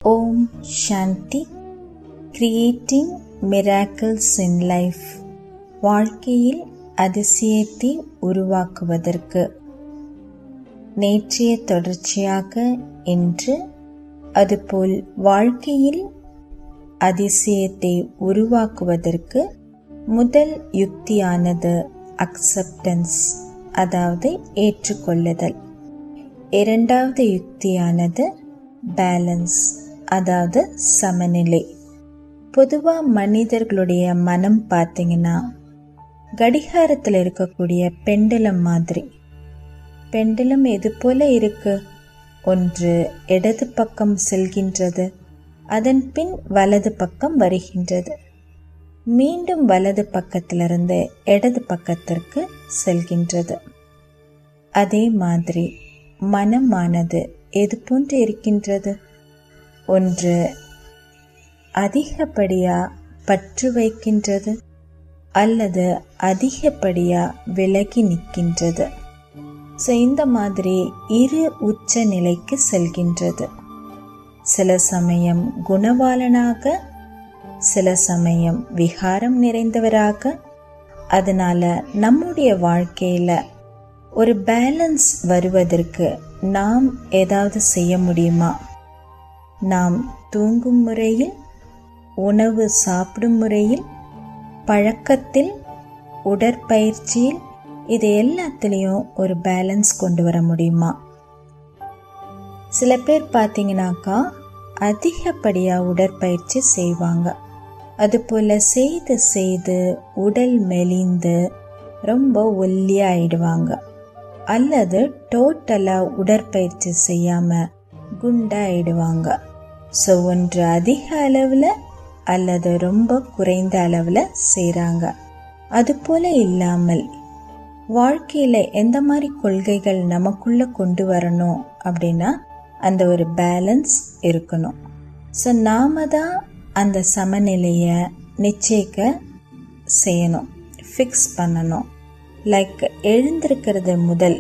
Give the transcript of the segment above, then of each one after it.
Om Shanti. Creating miracles in life. வாழ்க்கையில் அதிசயத்தை உருவாக்குவதற்கு நேற்றைய தொடர்ச்சியாக இன்று, அதுபோல் வாழ்க்கையில் அதிசயத்தை உருவாக்குவதற்கு முதல் யுக்தியானது அக்செப்டன்ஸ், அதாவது ஏற்றுக்கொள்ளுதல். இரண்டாவது யுக்தியானது பேலன்ஸ், அதாவது சமநிலை. பொதுவாக மனிதர்களுடைய மனம் பார்த்தீங்கன்னா கடிகாரத்தில் இருக்கக்கூடிய பெண்டலம் மாதிரி. பெண்டலம் எது போல இருக்கு? ஒன்று இடது பக்கம் செல்கின்றது, அதன் பின் வலது பக்கம் வருகின்றது, மீண்டும் வலது பக்கத்திலிருந்து இடது பக்கத்திற்கு செல்கின்றது. அதே மாதிரி மனமானது எது போன்று இருக்கின்றது? ஒன்று அதிகப்படியா பற்று வைக்கின்றது, அல்லது அதிகப்படியா விலகி நிற்கின்றது. ஸோ இந்த மாதிரி இரு உச்ச நிலைக்கு செல்கின்றது. சில சமயம் குணவாளனாக, சில சமயம் விகாரம் நிறைந்தவராக. அதனால நம்முடைய வாழ்க்கையில ஒரு பேலன்ஸ் வருவதற்கு நாம் ஏதாவது செய்ய முடியுமா? நாம் தூங்கும் முறையில், உணவு சாப்பிடும் முறையில், பழக்கத்தில், உடற்பயிற்சியில், இது எல்லாத்துலேயும் ஒரு பேலன்ஸ் கொண்டு வர முடியுமா? சில பேர் பார்த்தீங்கன்னாக்கா அதிகப்படியாக உடற்பயிற்சி செய்வாங்க. அதுபோல் செய்து செய்து உடல் மெலிந்து ரொம்ப ஒல்லியாயிடுவாங்க. அல்லது டோட்டலாக உடற்பயிற்சி செய்யாமல் குண்டாயிடுவாங்க. ஸோ ஒன்று அதிக அளவில் அல்லது ரொம்ப குறைந்த அளவில் செய்கிறாங்க. அதுபோல் இல்லாமல் வாழ்க்கையில் எந்த மாதிரி கொள்கைகள் நமக்குள்ளே கொண்டு வரணும் அப்படின்னா அந்த ஒரு பேலன்ஸ் இருக்கணும். ஸோ நாம் தான் அந்த சமநிலையை நிச்சயிக்க செய்யணும், ஃபிக்ஸ் பண்ணணும். லைக் எழுந்திருக்கிறது முதல்.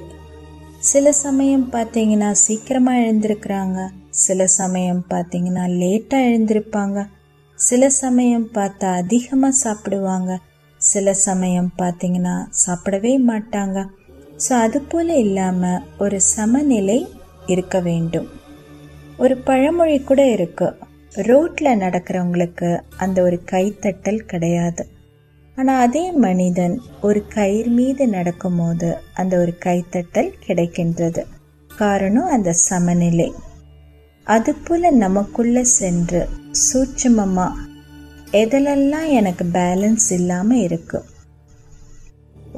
சில சமயம் பார்த்தீங்கன்னா சீக்கிரமாக எழுந்திருக்கிறாங்க, சில சமயம் பார்த்தீங்கன்னா லேட்டாக எழுந்திருப்பாங்க, சில சமயம் பார்த்தா அதிகமாக சாப்பிடுவாங்க, சில சமயம் பார்த்தீங்கன்னா சாப்பிடவே மாட்டாங்க. ஸோ அது போல் இல்லாமல் ஒரு சமநிலை இருக்க வேண்டும். ஒரு பழமொழி கூட இருக்கு, ரோட்டில் நடக்கிறவங்களுக்கு அந்த ஒரு கைத்தட்டல் கிடையாது. ஆனால் அதே மனிதன் ஒரு கயிறு மீது நடக்கும்போது அந்த ஒரு கைத்தட்டல் கிடைக்கின்றது. காரணம் அந்த சமநிலை. அதுபோல் நமக்குள்ளே சென்று சூட்சுமமாக எதிலெல்லாம் எனக்கு பேலன்ஸ் இல்லாமல் இருக்கு.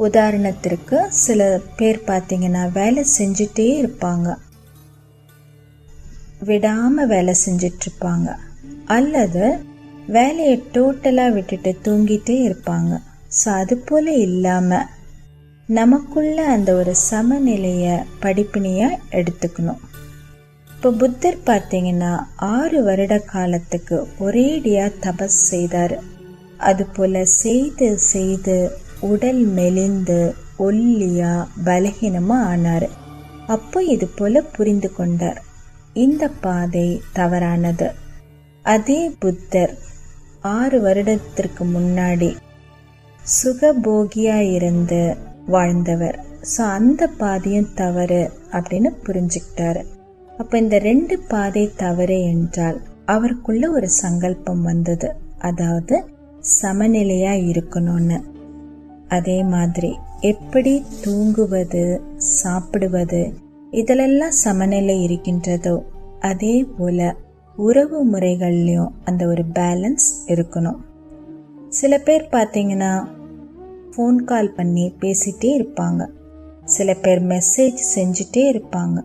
உதாரணத்திற்கு சில பேர் பார்த்தீங்கன்னா வேலை செஞ்சுட்டே இருப்பாங்க, விடாமல் வேலை செஞ்சிட்ருப்பாங்க, அல்லது வேலையை டோட்டலாக விட்டுட்டு தூங்கிட்டே இருப்பாங்க. ஸோ அது போல் இல்லாமல் நமக்குள்ள அந்த ஒரு சமநிலையை படிப்பினையாக எடுத்துக்கணும். இப்போ புத்தர் பார்த்தீங்கன்னா 6 வருட காலத்துக்கு ஒரேடியாக தபஸ் செய்தார். அதுபோல் செய்து செய்து உடல் மெலிந்து ஒல்லியாக பலகீனமாக ஆனார். அப்போ இது போல் புரிந்து கொண்டார், இந்த பாதை தவறானது. அதே புத்தர் 6 வருடத்திற்கு முன்னாடி சுகபோகியாக இருந்து வாழ்ந்தவர். ஸோ அந்த பாதையும் தவறு அப்படின்னு புரிஞ்சுக்கிட்டாரு. அப்போ இந்த 2 பாதை தவறு என்றால் அவருக்குள்ள ஒரு சங்கல்பம் வந்தது, அதாவது சமநிலையாக இருக்கணும்னு. அதே மாதிரி எப்படி தூங்குவது, சாப்பிடுவது, இதிலெல்லாம் சமநிலை இருக்கின்றதோ அதே போல உறவு முறைகள்லையும் அந்த ஒரு பேலன்ஸ் இருக்கணும். சில பேர் பார்த்தீங்கன்னா ஃபோன் கால் பண்ணி பேசிகிட்டே இருப்பாங்க, சில பேர் மெசேஜ் செஞ்சுட்டே இருப்பாங்க.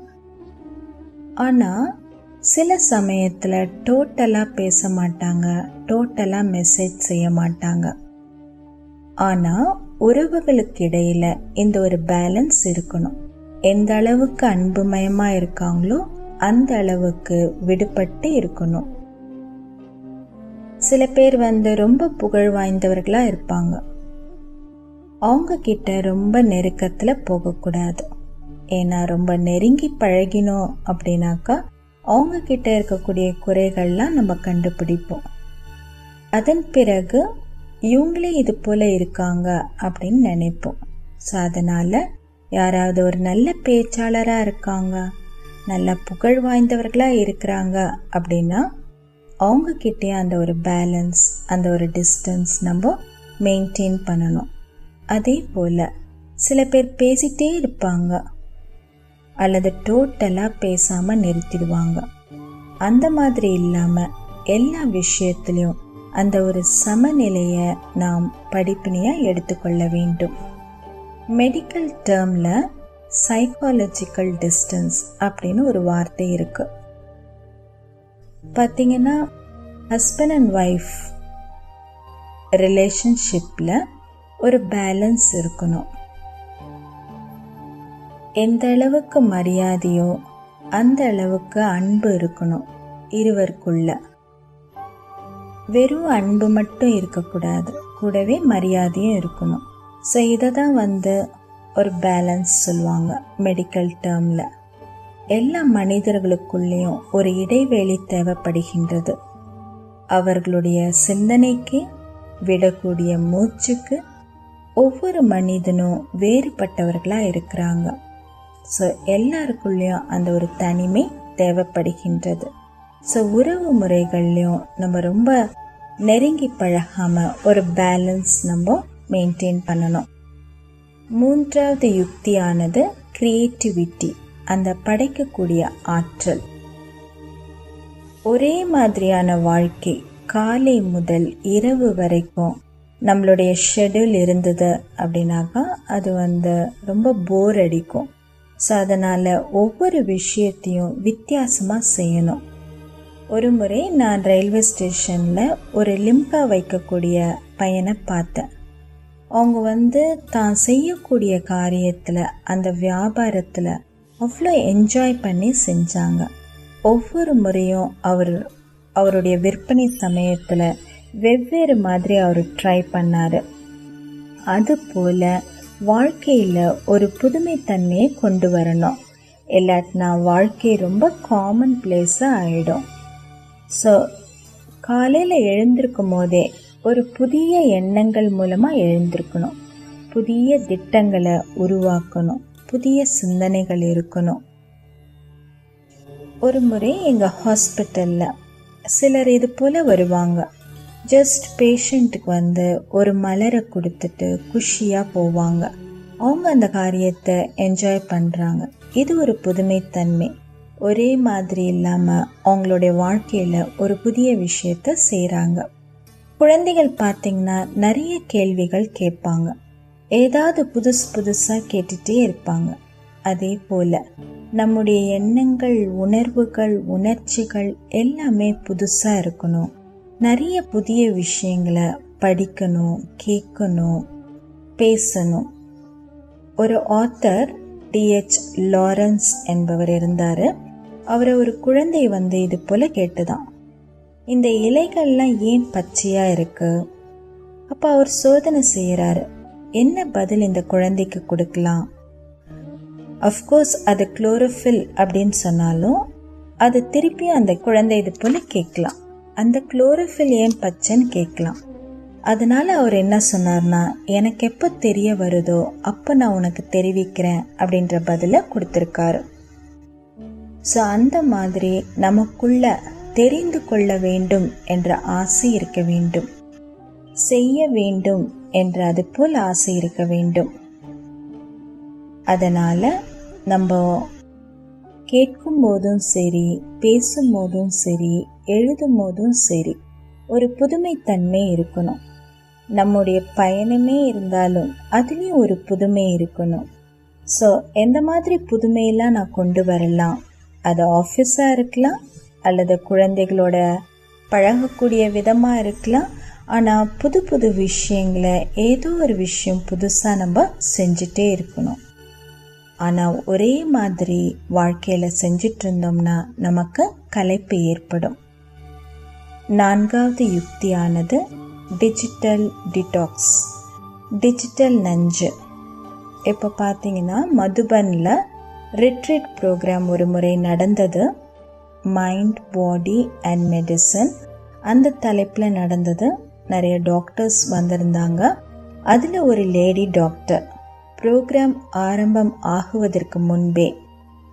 ஆனால் சில சமயத்தில் டோட்டலாக பேச மாட்டாங்க, டோட்டலாக மெசேஜ் செய்ய மாட்டாங்க. ஆனால் உறவுகளுக்கு இடையில் இந்த ஒரு பேலன்ஸ் இருக்கணும். எந்த அளவுக்கு அன்புமயமாக இருக்காங்களோ அந்த அளவுக்கு விடுபட்டு இருக்கணும். சில பேர் ரொம்ப புகழ் வாய்ந்தவர்களாக இருப்பாங்க, அவங்க கிட்ட ரொம்ப நெருக்கத்தில் போகக்கூடாது. ஏன்னா ரொம்ப நெருங்கி பழகினோம் அப்படின்னாக்கா அவங்க கிட்ட இருக்கக்கூடிய குறைகள்லாம் நம்ம கண்டுபிடிப்போம். அதன் பிறகு இவங்களே இது போல இருக்காங்க அப்படின்னு நினைப்போம். ஸோ அதனால் யாராவது ஒரு நல்ல பேச்சாளராக இருக்காங்க, நல்ல புகழ் வாய்ந்தவர்களாக இருக்கிறாங்க அப்படின்னா அவங்கக்கிட்டே அந்த ஒரு பேலன்ஸ், அந்த ஒரு டிஸ்டன்ஸ் நம்ம மெயின்டைன் பண்ணணும். அதே போல் சில பேர் பேசிகிட்டே இருப்பாங்க அல்லது டோட்டலாக பேசாமல் நிறுத்திடுவாங்க. அந்த மாதிரி இல்லாமல் எல்லா விஷயத்துலையும் அந்த ஒரு சமநிலையை நாம் படிப்பினையாக எடுத்துக்கொள்ள வேண்டும். மெடிக்கல் டேர்மில் சைக்காலஜிக்கல் டிஸ்டன்ஸ் அப்படின்னு ஒரு வார்த்தை இருக்கு. பார்த்தீங்கன்னா ஹஸ்பண்ட் அண்ட் ஒய்ஃப் ரிலேஷன்ஷிப்பில் ஒரு பேலன்ஸ் இருக்கணும். எந்த அளவுக்கு மரியாதையோ அந்த அளவுக்கு அன்பு இருக்கணும் இருவருக்குள்ள. வெறும் அன்பு மட்டும் இருக்கக்கூடாது, கூடவே மரியாதையும் இருக்கணும். ஸோ இதை தான் ஒரு பேலன்ஸ் சொல்லுவாங்க மெடிக்கல் டேர்மில். எல்லா மனிதர்களுக்குள்ளேயும் ஒரு இடைவெளி தேவைப்படுகின்றது. அவர்களுடைய சிந்தனைக்கு, விடக்கூடிய மூச்சுக்கு ஒவ்வொரு மனிதனும் வேறுபட்டவர்களாக இருக்கிறாங்க. ஸோ எல்லாருக்குள்ளேயும் அந்த ஒரு தனிமை தேவைப்படுகின்றது. ஸோ உறவு முறைகள்லையும் நம்ம ரொம்ப நெருங்கி பழகாமல் ஒரு பேலன்ஸ் நம்ம மெயின்டைன் பண்ணணும். மூன்றாவது யுக்தியானது கிரியேட்டிவிட்டி, அந்த படைக்கக்கூடிய ஆற்றல். ஒரே மாதிரியான வாழ்க்கை காலை முதல் இரவு வரைக்கும் நம்மளுடைய ஷெட்யூல் இருந்தது அப்படின்னாக்கா அது ரொம்ப போர் அடிக்கும். ஸோ அதனால் ஒவ்வொரு விஷயத்தையும் வித்தியாசமாக செய்யணும். ஒரு முறை நான் ரயில்வே ஸ்டேஷனில் ஒரு லிம்கா வைக்கக்கூடிய பையனை பார்த்தேன். அவங்க தான் செய்யக்கூடிய காரியத்தில், அந்த வியாபாரத்தில் அவ்வளோ என்ஜாய் பண்ணி செஞ்சாங்க. ஒவ்வொரு முறையும் அவருடைய விற்பனை சமயத்தில் வெவ்வேறு மாதிரி அவர் ட்ரை பண்ணார். அதுபோல் வாழ்க்கையில் ஒரு புதுமைத்தன்மையை கொண்டு வரணும். இல்லாட்டினா வாழ்க்கை ரொம்ப காமன் பிளேஸாக ஆகிடும். ஸோ காலையில் எழுந்திருக்கும் போதே ஒரு புதிய எண்ணங்கள் மூலமாக எழுந்திருக்கணும். புதிய திட்டங்களை உருவாக்கணும். புதிய சிந்தனைகள் இருக்கணும். ஒரு முறை எங்கள் ஹாஸ்பிட்டலில் சிலர் இது போல் வருவாங்க. ஜஸ்ட் பேஷண்ட்டுக்கு ஒரு மலரை கொடுத்துட்டு குஷியாக போவாங்க. அவங்க அந்த காரியத்தை என்ஜாய் பண்ணுறாங்க. இது ஒரு புதுமைத்தன்மை. ஒரே மாதிரி இல்லாமல் அவங்களுடைய வாழ்க்கையில் ஒரு புதிய விஷயத்தை செய்கிறாங்க. குழந்தைகள் பார்த்திங்கன்னா நிறைய கேள்விகள் கேட்பாங்க. ஏதாவது புதுசாக கேட்டுகிட்டே இருப்பாங்க. அதே போல் நம்முடைய எண்ணங்கள், உணர்வுகள், உணர்ச்சிகள் எல்லாமே புதுசாக இருக்கணும். நிறைய புதிய விஷயங்களை படிக்கணும், கேட்கணும், பேசணும். ஒரு ஆத்தர் D.H. லாரன்ஸ் என்பவர் இருந்தார். அவரை ஒரு குழந்தை இது போல் கேட்டுதான், இந்த இலைகள்லாம் ஏன் பச்சையாக இருக்கு? அப்போ அவர் சோதனை செய்கிறாரு, என்ன பதில் இந்த குழந்தைக்கு கொடுக்கலாம்? அஃப்கோர்ஸ் அது குளோரோஃபில் அப்படின்னு சொன்னாலும் அது திருப்பியும் அந்த குழந்தை இது போல் கேட்கலாம், அந்த குளோரோஃபில் ஏன் பச்சைன்னு கேட்கலாம். அதனால அவர் என்ன சொன்னார்னா, எனக்கு எப்போ தெரிய வருதோ அப்போ நான் உனக்கு தெரிவிக்கிறேன் அப்படின்ற பதிலை கொடுத்துருக்காரு. ஸோ அந்த மாதிரி நமக்குள்ள தெரிந்து கொள்ள வேண்டும் என்ற ஆசை இருக்க வேண்டும், செய்ய வேண்டும் என்ற அது போல் ஆசை இருக்க வேண்டும். அதனால் நம்ம கேட்கும் போதும் சரி, பேசும் போதும் சரி, எழுதும் போதும் சரி, ஒரு புதுமைத்தன்மை இருக்கணும். நம்முடைய பயணமே இருந்தாலும் அதுலேயும் ஒரு புதுமை இருக்கணும். ஸோ எந்த மாதிரி புதுமையெல்லாம் நான் கொண்டு வரலாம்? அது ஆஃபீஸாக இருக்கலாம், அல்லது குழந்தைகளோட பழகக்கூடிய விதமாக இருக்கலாம். ஆனால் புது புது விஷயங்களை, ஏதோ ஒரு விஷயம் புதுசாக நம்ம செஞ்சிட்டே இருக்கணும். ஆனால் ஒரே மாதிரி வாழ்க்கையில் செஞ்சிட்டு இருந்தோம்னா நமக்கு களைப்பு ஏற்படும். நான்காவது யுக்தியானது டிஜிட்டல் டிடாக்ஸ், டிஜிட்டல் நஞ்சு. இப்போ பார்த்தீங்கன்னா மதுபனில் ரிட்ரீட் ப்ரோக்ராம் ஒரு முறை நடந்தது. Mind, body and medicine. அந்த தலைப்பில் நடந்தது. நிறைய டாக்டர்ஸ் வந்திருந்தாங்க. அதில் ஒரு லேடி டாக்டர் ப்ரோக்ராம் ஆரம்பம் ஆகுவதற்கு முன்பே,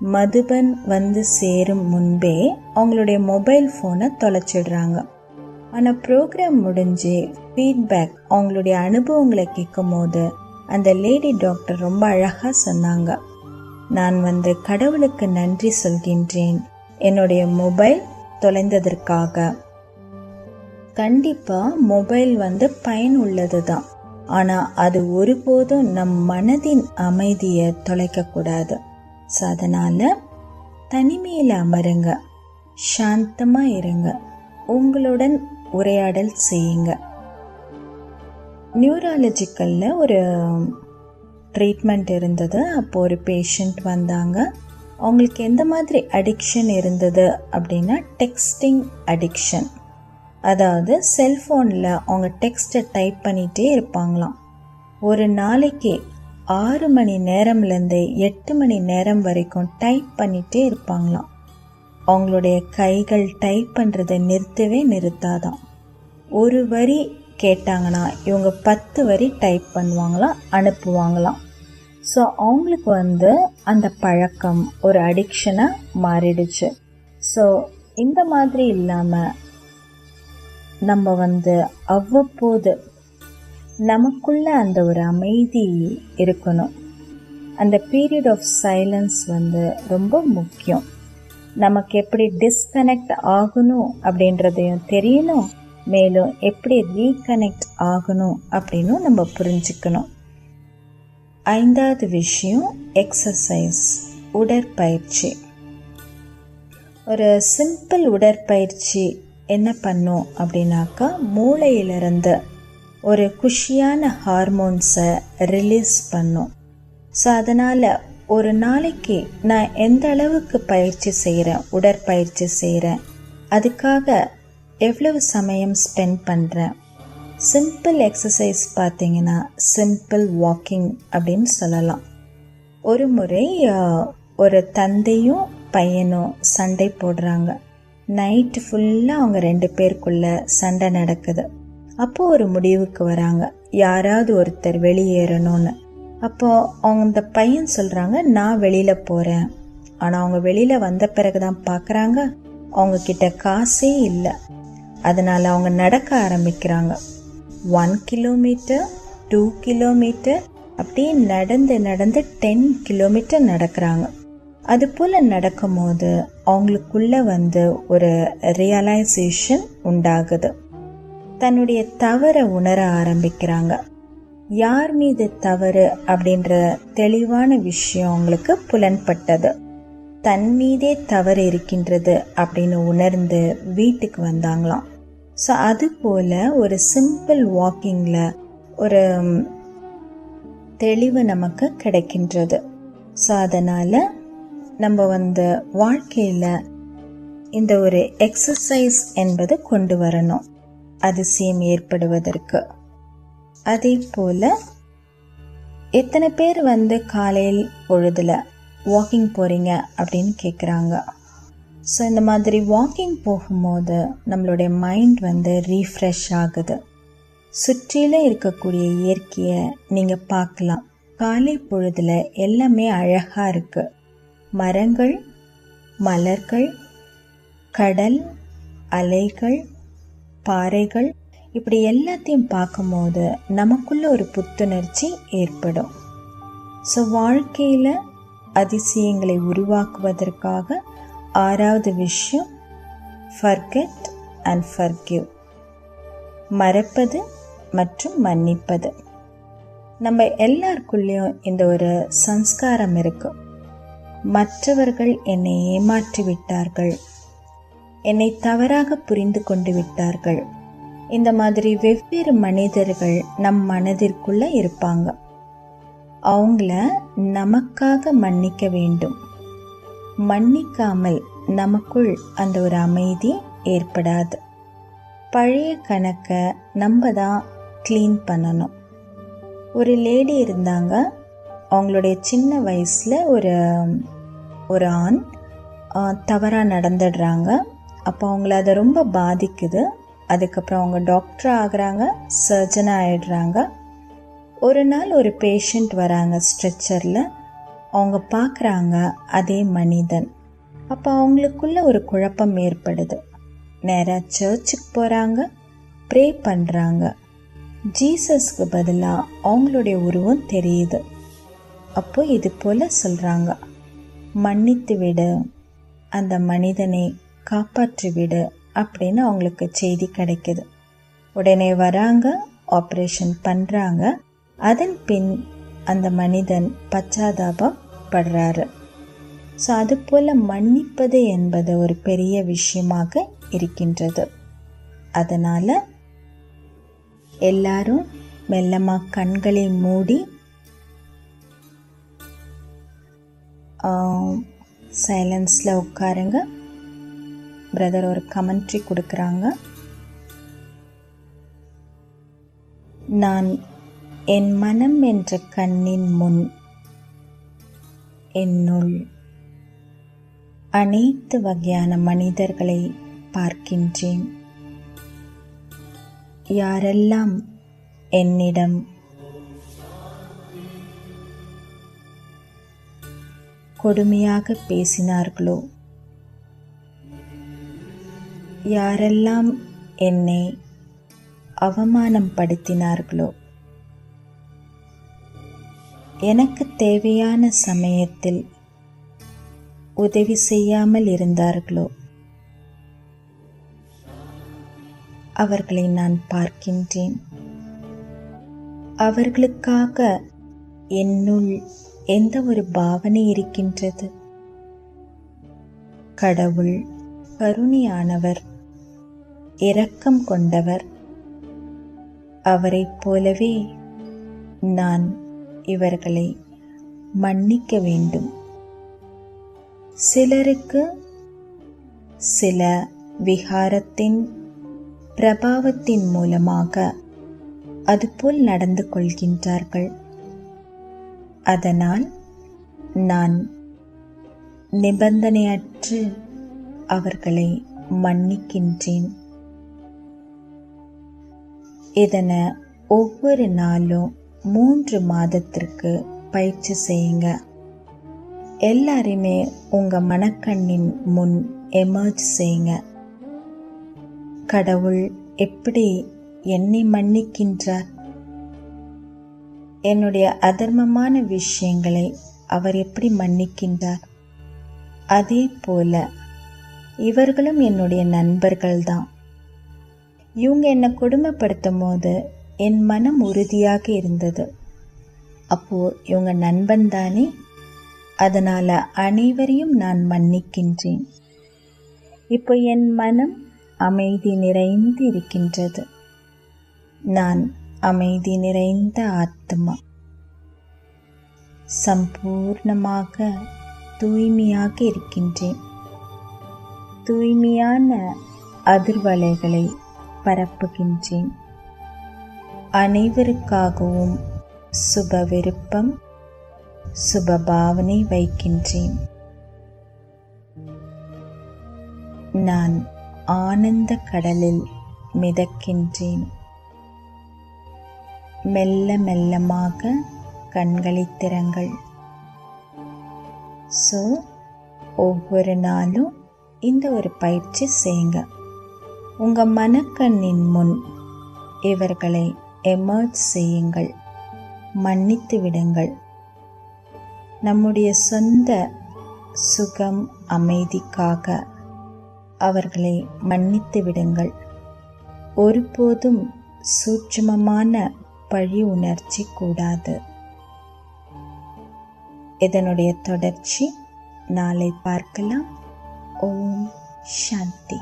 மதுபன் வந்து சேரும் முன்பே அவங்களுடைய மொபைல் ஃபோனை தொலைச்சிடுறாங்க. ஆனால் ப்ரோக்ராம் முடிஞ்சு ஃபீட்பேக், அவங்களுடைய அனுபவங்களை கேட்கும் போது அந்த லேடி டாக்டர் ரொம்ப அழகாக சொன்னாங்க, நான் வந்து கடவுளுக்கு நன்றி சொல்கின்றேன் என்னுடைய மொபைல் தொலைந்ததற்காக. கண்டிப்பாக மொபைல் வந்து பயனுள்ளது தான், ஆனால் அது ஒருபோதும் நம் மனதின் அமைதியை தொலைக்கக்கூடாது. ஸோ அதனால் தனிமையில் அமருங்க, சாந்தமாக இருங்க, உங்களுடன் உரையாடல் செய்யுங்க. நியூராலஜிக்கலில் ஒரு ட்ரீட்மெண்ட் இருந்தது. அப்போது ஒரு பேஷண்ட் வந்தாங்க. அவங்களுக்கு எந்த மாதிரி அடிக்ஷன் இருந்தது அப்படின்னா டெக்ஸ்டிங் அடிக்ஷன். அதாவது செல்ஃபோனில் அவங்க டெக்ஸ்ட்டை டைப் பண்ணிகிட்டே இருப்பாங்களாம். ஒரு நாளைக்கு 6 மணி நேரம்லேருந்து 8 மணி நேரம் வரைக்கும் டைப் பண்ணிகிட்டே இருப்பாங்களாம். அவங்களுடைய கைகள் டைப் பண்ணுறதை நிறுத்தவே நிறுத்தாதான். ஒரு வரி கேட்டாங்கன்னா இவங்க 10 வரி டைப் பண்ணுவாங்களாம், அனுப்புவாங்களாம். ஸோ அவங்களுக்கு வந்து அந்த பழக்கம் ஒரு அடிக்ஷனாக மாறிடுச்சு. ஸோ இந்த மாதிரி இல்லாமல் நம்ம வந்து அவ்வப்போது நமக்குள்ள அந்த ஒரு அமைதி இருக்கணும். அந்த பீரியட் ஆஃப் சைலன்ஸ் வந்து ரொம்ப முக்கியம். நமக்கு எப்படி டிஸ்கனெக்ட் ஆகணும் அப்படின்றதையும் தெரியணும், மேலும் எப்படி ரீகனெக்ட் ஆகணும் அப்படின்னும் நம்ம புரிஞ்சுக்கணும். 5வது விஷயம் எக்ஸசைஸ், உடற்பயிற்சி. ஒரு சிம்பிள் உடற்பயிற்சி என்ன பண்ணும் அப்படின்னாக்கா, மூளையிலிருந்து ஒரு குஷியான ஹார்மோன்ஸை ரிலீஸ் பண்ணும். ஸோ அதனால் ஒரு நாளைக்கு நான் எந்த அளவுக்கு பயிற்சி செய்கிறேன், உடற்பயிற்சி செய்கிறேன், அதுக்காக எவ்வளவு சமயம் ஸ்பெண்ட் பண்ணுறேன். சிம்பிள் எக்ஸசைஸ் பார்த்தீங்கன்னா சிம்பிள் வாக்கிங் அப்படின்னு சொல்லலாம். ஒரு முறை ஒரு தந்தையும் பையனும் சண்டை போடுறாங்க. நைட்டு ஃபுல்லாக அவங்க 2 பேருக்குள்ள சண்டை நடக்குது. அப்போது ஒரு முடிவுக்கு வராங்க, யாராவது ஒருத்தர் வெளியேறணும்னு. அப்போது அவங்க அந்த பையன் சொல்கிறாங்க, நான் வெளியில் போகிறேன். ஆனால் அவங்க வெளியில் வந்த பிறகு தான் பார்க்குறாங்க அவங்கக்கிட்ட காசே இல்லை. அதனால் அவங்க நடக்க ஆரம்பிக்கிறாங்க. 1 கிலோமீட்டர், 2 கிலோமீட்டர், அப்படியே நடந்து நடந்து 10 கிலோமீட்டர் நடக்கிறாங்க. அது போல் நடக்கும் போது அவங்களுக்குள்ள வந்து ஒரு ரியலைசேஷன் உண்டாகுது. தன்னுடைய தவறை உணர ஆரம்பிக்கிறாங்க. யார் மீது தவறு அப்படின்ற தெளிவான விஷயம் அவங்களுக்கு புலன்பட்டது. தன் மீதே தவறு இருக்கின்றது அப்படின்னு உணர்ந்து வீட்டுக்கு வந்தாங்களாம். ஸோ அது போல் ஒரு சிம்பிள் வாக்கிங்கில் ஒரு தெளிவு நமக்கு கிடைக்கின்றது. ஸோ அதனால் நம்ம வந்து வாழ்க்கையில் இந்த ஒரு எக்ஸசைஸ் என்பது கொண்டு வரணும், அதிசயம் ஏற்படுவதற்கு. அதே போல் எத்தனை பேர் வந்து காலையில் பொழுதில் வாக்கிங் போகிறீங்க அப்படின்னு கேட்குறாங்க. ஸோ இந்த மாதிரி வாக்கிங் போகும்போது நம்மளுடைய மைண்ட் வந்து ரீஃப்ரெஷ் ஆகுது. சுற்றிலும் இருக்கக்கூடிய இயற்கையை நீங்கள் பார்க்கலாம். காலை பொழுதில் எல்லாமே அழகாக இருக்குது. மரங்கள், மலர்கள், கடல், அலைகள், பாறைகள், இப்படி எல்லாத்தையும் பார்க்கும்போது நமக்குள்ள ஒரு புத்துணர்ச்சி ஏற்படும். ஸோ வாழ்க்கையில் அதிசயங்களை உருவாக்குவதற்காக 6வது விஷயம் ஃபர்கெட் அண்ட் ஃபர்கிவ், மறப்பது மற்றும் மன்னிப்பது. நம்ம எல்லாருக்குள்ளேயும் இந்த ஒரு சம்ஸ்காரம் இருக்கு. மற்றவர்கள் என்னை ஏமாற்றி விட்டார்கள், என்னை தவறாக புரிந்து கொண்டு விட்டார்கள், இந்த மாதிரி வெவ்வேறு மனிதர்கள் நம் மனதிற்குள்ள இருப்பாங்க. அவங்கள நமக்காக மன்னிக்க வேண்டும். மன்னிக்காமல் நமக்குள் அந்த ஒரு அமைதி ஏற்படாது. பழைய கணக்கை நம்ம தான் க்ளீன் பண்ணணும். ஒரு லேடி இருந்தாங்க. அவங்களுடைய சின்ன வயசில் ஒரு ஆண் தவறாக நடந்துடுறாங்க. அப்போ அவங்கள அதை ரொம்ப பாதிக்குது. அதுக்கப்புறம் அவங்க டாக்டர் ஆகுறாங்க, சர்ஜனாக ஆகிடுறாங்க. ஒரு நாள் ஒரு பேஷண்ட் வராங்க ஸ்ட்ரெச்சரில். அவங்க பார்க்குறாங்க அதே மனிதன். அப்போ அவங்களுக்குள்ள ஒரு குழப்பம் ஏற்படுது. நேராக சர்ச்சுக்கு போகிறாங்க, ப்ரே பண்ணுறாங்க. ஜீசஸ்க்கு பதிலாக அவங்களுடைய உருவம் தெரியுது. அப்போ இது போல் சொல்கிறாங்க, மன்னித்து விடு, அந்த மனிதனை காப்பாற்றி விடு அப்படின்னு அவங்களுக்கு செய்தி கிடைக்குது. உடனே வராங்க, ஆப்ரேஷன் பண்ணுறாங்க. அதன் பின் அந்த மனிதன் பச்சாதாபப்படுறாரு. ஸோ அதுபோல் மன்னிப்பது என்பது ஒரு பெரிய விஷயமாக இருக்கின்றது. அதனால் எல்லாரும் மெல்லமாக கண்களை மூடி சைலன்ஸில் உட்காருங்க. பிரதர் ஒரு கமெண்ட்ரி கொடுக்குறாங்க. நான் என் மனம் என்ற கண்ணின் முன் என்னுள் அனைத்து வகையான மனிதர்களை பார்க்கின்றேன். யாரெல்லாம் என்னிடம் கொடுமையாக பேசினார்களோ, யாரெல்லாம் என்னை அவமானம் படுத்தினார்களோ, எனக்கு தேவையான சமயத்தில் உதவி செய்யாமல் இருந்தார்களோ, அவர்களை நான் பார்க்கின்றேன். அவர்களுக்காக என்னுள் எந்த ஒரு பாவனை இருக்கின்றது? கடவுள் கருணையானவர், இரக்கம் கொண்டவர். அவரைப் போலவே நான் இவர்களை மன்னிக்க வேண்டும். சிலருக்கு சில விகாரத்தின் பிரபாவத்தின் மூலமாக அதுபோல் நடந்து கொள்கின்றார்கள். அதனால் நான் நிபந்தனையற்று அவர்களை மன்னிக்கின்றேன். இதனை ஒவ்வொரு நாளும் 3 மாதத்திற்கு பயிற்சி செய்யுங்க. எல்லாரையுமே உங்கள் மனக்கண்ணின் முன் எமர்ஜ் செய்யுங்க. கடவுள் எப்படி என்னை மன்னிக்கின்றார்? என்னுடைய அதர்மமான விஷயங்களை அவர் எப்படி மன்னிக்கின்றார்? அதே போல இவர்களும் என்னுடைய நண்பர்கள்தான். இவங்க என்னை கொடுமைப்படுத்தும் போது என் மனம் உறுதியாக இருந்தது. அப்போது இவங்க நண்பன் தானே, அதனால் அனைவரையும் நான் மன்னிக்கின்றேன். இப்போ என் மனம் அமைதி நிறைந்து இருக்கின்றது. நான் அமைதி நிறைந்த ஆத்மா, சம்பூர்ணமாக தூய்மையாக இருக்கின்றேன். தூய்மையான அதிர்வலைகளை பரப்புகின்றேன். அனைவருக்காகவும் சுப விருப்பம், சுப பாவனை வைக்கின்றேன். நான் ஆனந்த கடலில் மிதக்கின்றேன். மெல்ல மெல்லமாக கண்களை திறங்கள். ஸோ ஒவ்வொரு நாளும் இந்த ஒரு பயிற்சி செய்யுங்க. உங்கள் மனக்கண்ணின் முன் இவர்களை எமர்ஜ் செய்யுங்கள், மன்னித்து விடுங்கள். நம்முடைய சொந்த சுகம் அமைதிக்காக அவர்களை மன்னித்து விடுங்கள். ஒருபோதும் சூட்சுமமான பழி உணர்ச்சி கூடாது. இதனுடைய தொடர்ச்சி நாளை பார்க்கலாம். ஓம் சாந்தி.